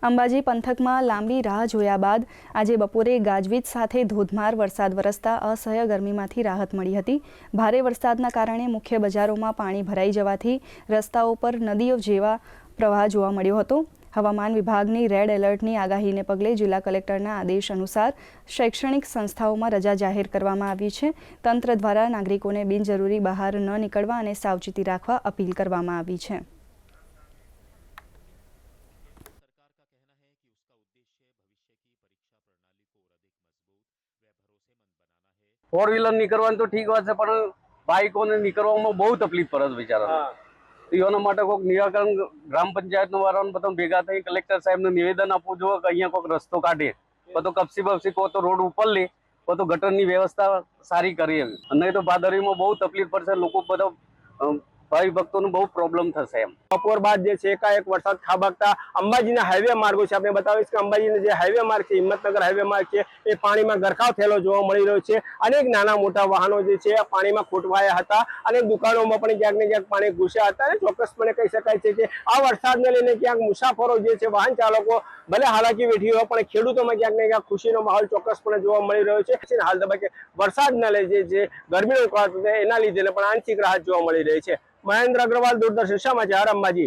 અંબાજી પંથકમાં લાંબી રાહ જોયા બાદ આજે બપોરે ગાજવીજ સાથે ધોધમાર વરસાદ વરસતા અસહ્ય ગરમીમાંથી રાહત મળી હતી। ભારે વરસાદના કારણે મુખ્ય બજારોમાં પાણી ભરાઈ જવાથી રસ્તાઓ પર નદીઓ જેવા પ્રવાહ જોવા મળ્યો હતો। હવામાન વિભાગની રેડ એલર્ટની આગાહીને પગલે જિલ્લા કલેક્ટરના આદેશ અનુસાર શૈક્ષણિક સંસ્થાઓમાં રજા જાહેર કરવામાં આવી છે। તંત્ર દ્વારા નાગરિકોને બિનજરૂરી બહાર ન નીકળવા અને સાવચેતી રાખવા અપીલ કરવામાં આવી છે। फोर व्हीलर निकलवा तो ठीक बात है, पर बाइकों ने निकलवा बहुत तकलीफ पड़े बिचारा। तो एना माटे कोई निराकरण ग्राम पंचायत वाला बता भेगा थी कलेक्टर साहब ने निवेदन आपवू जो अहीं कोई रस्तो काढे, तो कपसी बपसी को तो रोड ऊपर ले, तो गटर की व्यवस्था सारी करी। नहीं तो भादरवी में बहुत तकलीफ पड़े, लोग बधा भाई भक्तों ने बहुत प्रॉब्लम थशे। बपोर बाद एकाएक वरसाद खाबकता अंबाजीना हाईवे मार्गो छे। आपणे बतावीश के अंबाजीना जे हाईवे मार्ग छे, हिम्मतनगर हाईवे मार्ग छे, ए पाणीमां गरकाव थयेलो जोवा मळी रह्यो छे। अनेक नाना मोटा वाहनो जे छे पाणीमां खोटवाया हता अने दुकानोमां पण क्यांक ने क्यांक पाणी घुस्या हता। अने ચોક્કસपणे कही शकाय छे के आ वरसादने लईने क्यांक मुसाफरो जे छे वाहन चालको भले हालाकी वेठी होय पण खेडूतोमां क्यांक ने क्यांक खुशीनो माहोल ચોક્કસपणे जोवा मळी रह्यो छे। हाल तबक्के वरसादना लईने जे गरमीनो काळ छे एना लीधे पण आंशिक राहत जोवा मळी रही छे। महेंद्र अग्रवाल, दूरदर्शन समाचार, अंबाजी।